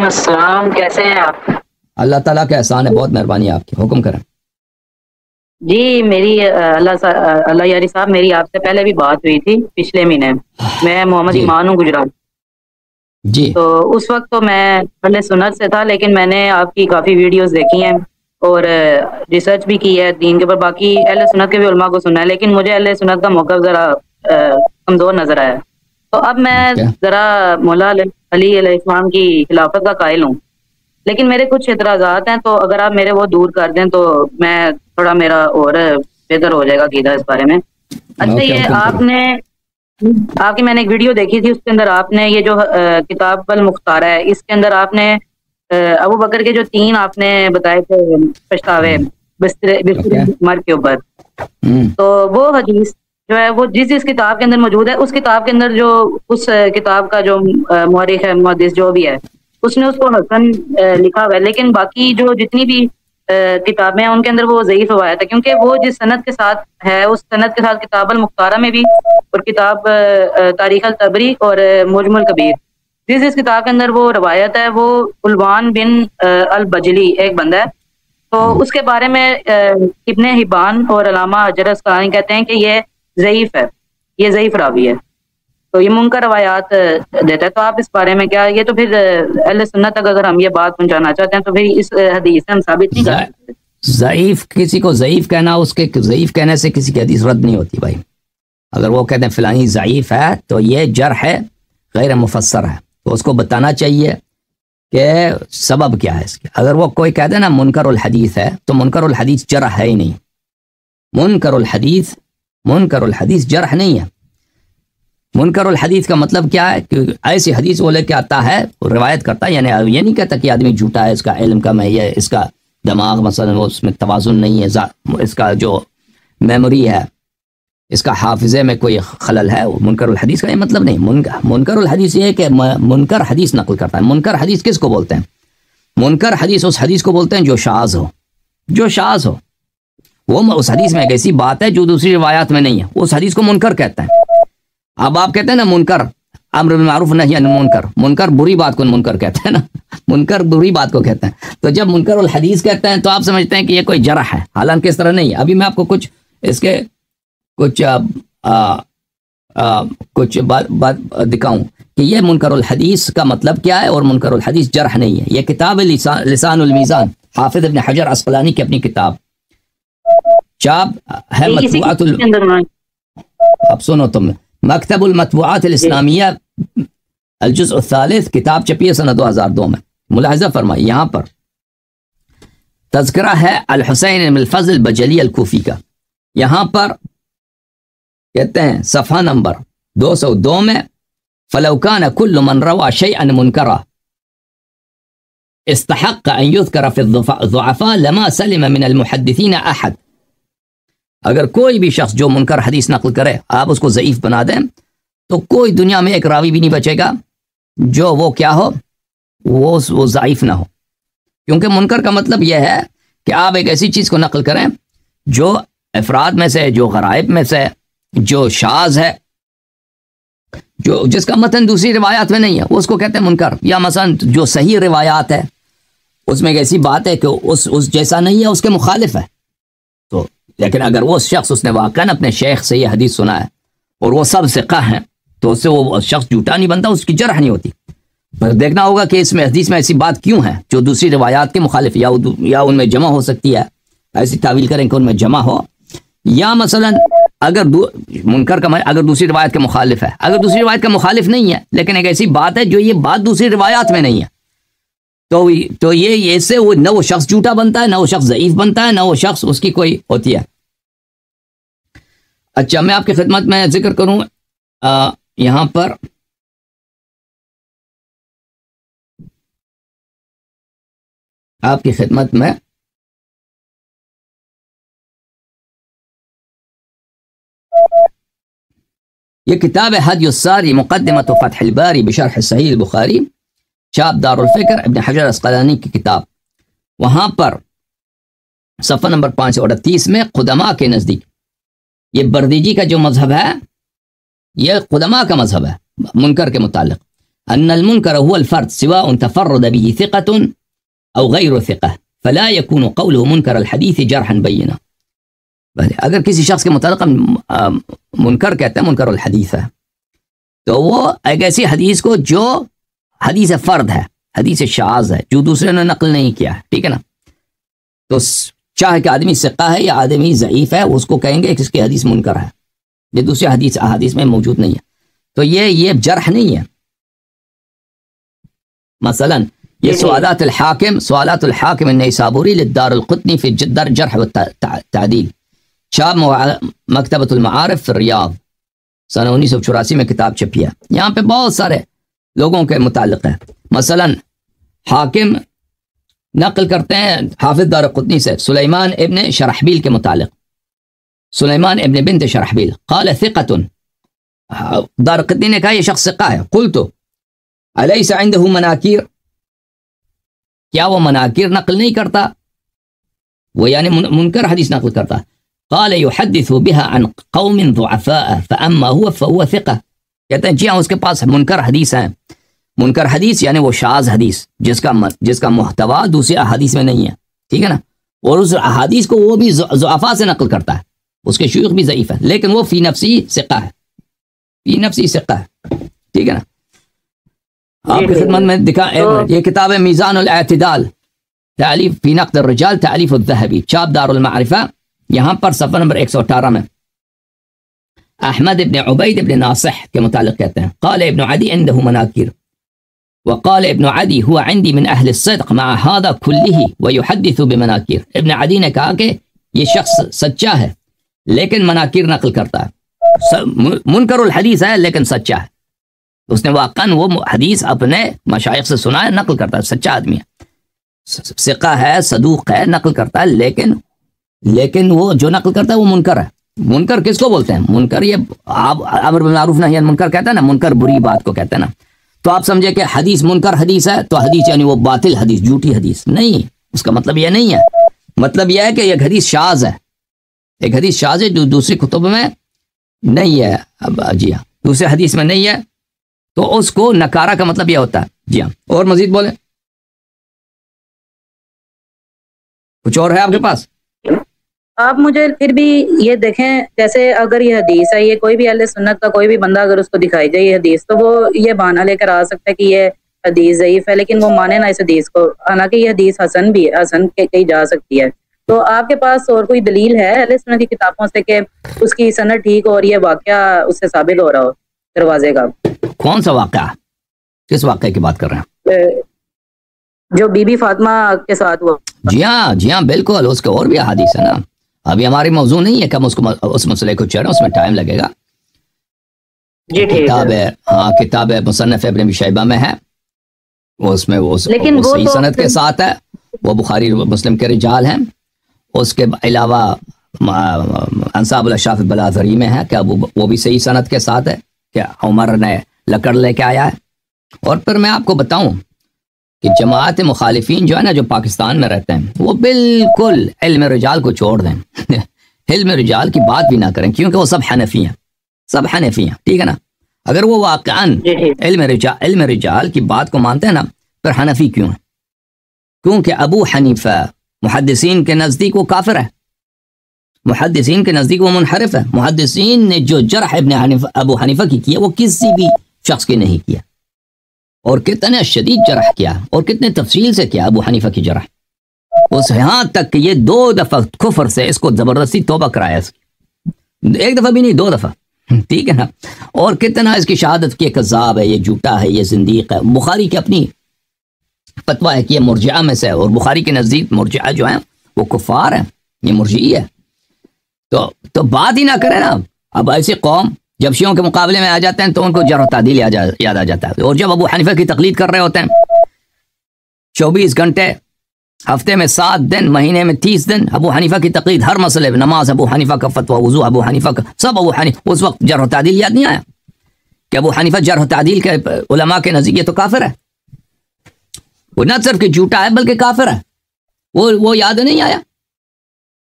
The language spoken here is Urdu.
السلام، کیسے ہیں آپ؟ اللہ تعالیٰ کا احسان ہے، بہت مہربانی ہے آپ کی، حکم کریں۔ جی میری اللہ یاری صاحب، میری آپ سے پہلے بھی بات ہوئی تھی پچھلے مہینے۔ میں محمد جی ایمان ہوں، گجرات۔ جی تو اس وقت تو میں اہل سنت سے تھا، لیکن میں نے آپ کی کافی ویڈیوز دیکھی ہیں اور ریسرچ بھی کی ہے دین کے اوپر۔ باقی اہل سنت کے بھی علماء کو سنا ہے، لیکن مجھے اہل سنت کا موقف ذرا کمزور نظر آیا۔ تو اب میں اوکے ذرا مولا علی علیہ السلام کی خلافت کا قائل ہوں، لیکن میرے کچھ اعتراضات ہیں، تو اگر آپ میرے وہ دور کر دیں تو میں تھوڑا میرا اور بہتر ہو جائے گا عقیدہ اس بارے میں۔ اچھا، اوکے یہ حکم آپ کریں۔ نے آپ کی میں نے ایک ویڈیو دیکھی تھی، اس کے اندر آپ نے یہ جو کتاب المختار ہے، اس کے اندر آپ نے ابو بکر کے جو 3 آپ نے بتائے تھے پچھتاوے بستر اوکے مرگ کے اوپر، ہوں تو وہ حدیث جو ہے وہ جس کتاب کے اندر موجود ہے، اس کتاب کے اندر جو اس کتاب کا جو مورخ ہے، محدث جو بھی ہے، اس نے اس کو حسن لکھا ہوا ہے، لیکن باقی جو جتنی بھی کتابیں ہیں ان کے اندر وہ ضعیف روایت ہے، کیونکہ وہ جس سند کے ساتھ ہے اس سند کے ساتھ کتاب المختارہ میں بھی اور کتاب تاریخ الطبری اور معجم الکبیر، جس کتاب کے اندر وہ روایت ہے، وہ علوان بن البجلی ایک بندہ ہے، تو اس کے بارے میں ابن حبان اور علامہ حجر اسقلانی کہتے ہیں کہ یہ ضعیف ہے، یہ ضعیف راوی ہے، تو یہ منکر روایات دیتا ہے۔ تو آپ اس بارے میں کیا، یہ تو پھر اہل سنت تک اگر ہم یہ بات پہنچانا چاہتے ہیں تو پھر اس حدیث سے ہم ثابت نہیں کر سکتے۔ ضعیف، کسی کو ضعیف کہنا، اس کے ضعیف کہنے سے کسی کی حدیث رد نہیں ہوتی بھائی۔ اگر وہ کہتے ہیں فلانی ضعیف ہے تو یہ جرح ہے، غیر مفسر ہے، تو اس کو بتانا چاہیے کہ سبب کیا ہے اس کے۔ اگر وہ کوئی کہہ دے نا منکر الحدیث ہے، تو منکر الحدیث جرح ہے ہی نہیں۔ منکر الحدیث جرح نہیں ہے۔ منکر الحدیث کا مطلب کیا ہے کہ ایسی حدیث وہ لے کے آتا ہے، روایت کرتا ہے، یعنی یہ نہیں کہتا کہ آدمی جھوٹا ہے، اس کا علم کم ہے، یہ اس کا دماغ مثلا وہ اس میں توازن نہیں ہے، اس کا جو میموری ہے، اس کا حافظے میں کوئی خلل ہے، وہ منکر الحدیث کا یہ مطلب نہیں۔ منکر الحدیث یہ ہے کہ منکر حدیث نقل کرتا ہے۔ منکر حدیث کس کو بولتے ہیں؟ منکر حدیث اس حدیث کو بولتے ہیں جو شاذ ہو، جو شاذ ہو، وہ اس حدیث میں ایک ایسی بات ہے جو دوسری روایات میں نہیں ہے، اس حدیث کو منکر کہتا ہے۔ اب آپ کہتے ہیں نا منکر امر بالمعروف نہی عن المنکر، منکر بری بات کو منکر کہتے ہیں نا، منکر بری بات کو کہتے ہیں، تو جب منکر الحدیث کہتے ہیں تو آپ سمجھتے ہیں کہ یہ کوئی جرح ہے، حالانکہ اس طرح نہیں ہے۔ ابھی میں آپ کو کچھ اس کے کچھ بات دکھاؤں کہ یہ منکر الحدیث کا مطلب کیا ہے، اور منکر الحدیث جرح نہیں ہے۔ یہ کتاب لسان المیزان، حافظ ابن حجر اسقلانی کی اپنی کتاب، چاپ ہے مطبوعات اب سنو تم، مکتب المطبوعات الاسلامیہ الجزء الثالث، کتاب چھپی ہے سنہ 2002 میں۔ ملاحظہ فرمائیے، یہاں پر تذکرہ ہے الحسین بن الفضل بجلی الکوفی کا، یہاں پر کہتے ہیں صفحہ نمبر 202 میں، فَلَوْ كَانَ كُلُّ مَنْ رَوَى شَيْئًا مُنْكَرًا استحق أن يذكر في الضعفاء لما سلم من المحدثين أحد۔ اگر کوئی بھی شخص جو منکر حدیث نقل کرے آپ اس کو ضعیف بنا دیں تو کوئی دنیا میں ایک راوی بھی نہیں بچے گا جو وہ کیا ہو، وہ ضعیف نہ ہو، کیونکہ منکر کا مطلب یہ ہے کہ آپ ایک ایسی چیز کو نقل کریں جو افراد میں سے، جو غرائب میں سے، جو شاذ ہے، جو جس کا متن دوسری روایات میں نہیں ہے، اس کو کہتے ہیں منکر۔ یا مثلا جو صحیح روایات ہے اس میں ایک ایسی بات ہے کہ اس جیسا نہیں ہے، اس کے مخالف ہے، تو لیکن اگر وہ شخص اس نے واقعاً اپنے شیخ سے یہ حدیث سنا ہے اور وہ سب ثقہ ہیں تو اس سے وہ شخص جھوٹا نہیں بنتا، اس کی جرح نہیں ہوتی۔ پر دیکھنا ہوگا کہ اس میں حدیث میں ایسی بات کیوں ہے جو دوسری روایات کے مخالف، یا ان میں جمع ہو سکتی ہے، ایسی تعویل کریں کہ ان میں جمع ہو، یا مثلا اگر منکر کا اگر دوسری روایت کے مخالف ہے، اگر دوسری روایت کا مخالف نہیں ہے لیکن ایک ایسی بات ہے جو یہ بات دوسری روایات میں نہیں ہے، تو یہ اس سے وہ نہ وہ شخص جھوٹا بنتا ہے، نہ وہ شخص ضعیف بنتا ہے، نہ وہ شخص اس کی کوئی ہوتی ہے۔ اچھا، میں آپ کی خدمت میں ذکر کروں یہاں پر آپ کی خدمت میں یہ کتاب ہے حدی الساری مقدمۃ فتح الباری بشرح صحیح البخاری، چاپ دار الفکر ابن حجر اسقلانی کی کتاب، وہاں پر صفحہ نمبر 538 میں قدماء کے نزدیک یہ بردیجی کا جو مذہب ہے یہ قدماء کا مذہب ہے منکر کے متعلق، أن المنكر هو الفرد سواء تفرد به ثقة أو غير ثقة فلا يكون قوله منكر الحديث جرحا بينا. اگر کسی شخص کے متعلق منکر کہتے ہیں منکر الحدیث ہے تو وہ ایک ایسی حدیث کو جو حدیث فرد ہے, حدیث شاذ ہے, جو دوسرے نے نقل نہیں کیا ہے, ٹھیک ہے نا, تو چاہے کہ آدمی ثقہ ہے یا آدمی ضعیف ہے اس کو کہیں گے کہ اس کی حدیث منکر ہے, یہ دوسری حدیث میں موجود نہیں ہے, تو یہ جرح نہیں ہے. مثلا یہ سوالات الحاکم النیسابوری للدار القطنی فی جرح والتعدیل, چاپ مکتبۃ المعارف فی الریاض, سنہ 1984 میں کتاب چھپی ہے. یہاں پہ بہت سارے لوگوں کے متعلق ہے. مثلا حاکم نقل کرتے ہیں حافظ دار قطنی سے سلیمان ابن شرحبیل کے متعلق, سلیمان ابن بنت شرحبیل قال ثقۃ, دار قطنی نے کہا یہ شخص ثقہ ہے. قلت الیس عنده مناکیر, کیا وہ مناکیر نقل نہیں کرتا, وہ یعنی منکر حدیث نقل کرتا. قال يحدث بها عن قوم ضعفاء فاما هو فهو ثقة, کہتے ہیں جی ہاں اس کے پاس منکر حدیث ہیں. منکر حدیث یعنی وہ شاذ حدیث جس کا محتوا دوسری احادیث میں نہیں ہے, ٹھیک ہے نا, اور اس احادیث کو وہ بھی ضعفاء سے نقل کرتا ہے, اس کے شیوخ بھی ضعیف ہے لیکن وہ فی نفسی ثقہ ہے, فی نفسی ثقہ ہے, ٹھیک ہے نا. آپ کی خدمت میں دکھا یہ کتاب ہے میزان الاعتدال تالیف فی نقد الرجال تالیف الذهبی, چاپ دار المعرفہ, یہاں پر صفحہ نمبر 118 میں احمد ابن عبید ابن ناصح کے متعلق کہتے ہیں قال ابن عدی عنده مناکیر وقال ابن عدی هو عندي من اہل الصدق مع هذا كله ويحدث بمناکیر. ابن عدی نے کہا کہ یہ شخص سچا ہے لیکن مناکیر نقل کرتا ہے, منکر الحدیث ہے لیکن سچا ہے, اس نے واقعاً وہ حدیث اپنے مشائخ سے سنا ہے, نقل کرتا ہے, سچا آدمی ہے, ثقہ ہے, صدوق ہے, نقل کرتا ہے, لیکن وہ جو نقل کرتا ہے وہ منکر ہے. منکر کس کو بولتے ہیں؟ منکر یہ امر بالمعروف نہی عن المنکر کہتا ہے نا, منکر بری بات کو کہتے ہیں نا. تو آپ سمجھے کہ حدیث منکر حدیث ہے تو حدیث یعنی وہ باطل حدیث, جھوٹی حدیث نہیں, اس کا مطلب یہ نہیں ہے. مطلب یہ ہے کہ ایک حدیث شاذ ہے, ایک حدیث شاذ ہے جو دوسری کتب میں نہیں ہے, جی ہاں دوسرے حدیث میں نہیں ہے, تو اس کو نکارہ کا مطلب یہ ہوتا ہے. جی ہاں, اور مزید بولیں, کچھ اور ہے آپ کے پاس؟ آپ مجھے پھر بھی یہ دیکھیں, جیسے اگر یہ حدیث ہے, یہ کوئی بھی اہل سنت کا کوئی بھی بندہ اگر اس کو دکھائی جائے یہ حدیث, تو وہ یہ بہانہ لے کر آ سکتا ہے کہ یہ حدیث ضعیف ہے, لیکن وہ مانے نہ اس حدیث کو, حالانکہ یہ حدیث حسن بھی ہے, حسن کہی جا سکتی ہے. تو آپ کے پاس اور کوئی دلیل ہے اہل سنت کی کتابوں سے کہ اس کی سند ٹھیک ہو اور یہ واقعہ اس سے ثابت ہو رہا ہو دروازے کا؟ کون سا واقعہ, کس واقعے کی بات کر رہے ہیں؟ جو بی بی فاطمہ کے ساتھ ہوا. جی ہاں بالکل, اس کے اور بھی احادیث ہے نا. ابھی ہماری موضوع نہیں ہے کہ ہم اس مسئلے کو چڑھیں, اس میں ٹائم لگے گا. جی کتاب ہے, ہاں کتاب ہے مصنف ابن ابی شیبہ میں ہے, اس میں وہ صحیح سند کے ساتھ ہے, وہ بخاری مسلم کے رجال ہیں. اس کے علاوہ انصاب الاشراف بلازری میں ہے کہ وہ بھی صحیح سند کے ساتھ ہے کہ عمر نے لکڑ لے کے آیا ہے. اور پھر میں آپ کو بتاؤں کہ جماعت مخالفین جو ہے نا جو پاکستان میں رہتے ہیں وہ بالکل علم رجال کو چھوڑ دیں, علم رجال کی بات بھی نہ کریں, کیونکہ وہ سب حنفی ہیں, ٹھیک ہے نا. اگر وہ واقعاً علم رجال کی بات کو مانتے ہیں نا, پھر حنفی کیوں ہیں؟ کیونکہ ابو حنیفہ محدثین کے نزدیک وہ کافر ہے, محدثین کے نزدیک وہ منحرف ہے. محدثین نے جو جرح ابو حنیفہ کی کیا وہ کسی بھی شخص کی نہیں کیا, اور کتنے شدید جرح کیا اور کتنے تفصیل سے کیا ابو حنیفہ کی جرح, اس یہاں تک کہ یہ 2 دفعہ کفر سے اس کو زبردستی توبہ کرایا, اس کی 1 دفعہ بھی نہیں 2 دفعہ, ٹھیک ہے نا. اور کتنا اس کی شہادت کی کذاب ہے, یہ جھوٹا ہے, یہ زندیق ہے. بخاری کی اپنی فتویٰ ہے کہ یہ مرجعہ میں سے ہے, اور بخاری کے نزدیک مرجعہ جو ہیں وہ کفار ہیں, یہ مرجعی ہے. تو بات ہی نہ کریں نا. اب ایسی قوم جب شیعوں کے مقابلے میں آ جاتے ہیں تو ان کو جرح و تعدیل یاد آ جاتا ہے, اور جب ابو حنیفہ کی تقلید کر رہے ہوتے ہیں 24 گھنٹے ہفتے میں 7 دن, مہینے میں 30 دن ابو حنیفہ کی تقلید, ہر مسئلے میں نماز ابو حنیفہ کا فتویٰ, وضو ابو حنیفہ کا, سب ابو حنیفہ. اس وقت جرح و تعدیل یاد نہیں آیا کہ ابو حنیفہ جرح و تعدیل کے علماء کے نزدیک یہ تو کافر ہے, وہ نہ صرف کہ جھوٹا ہے بلکہ کافر ہے, وہ یاد نہیں آیا.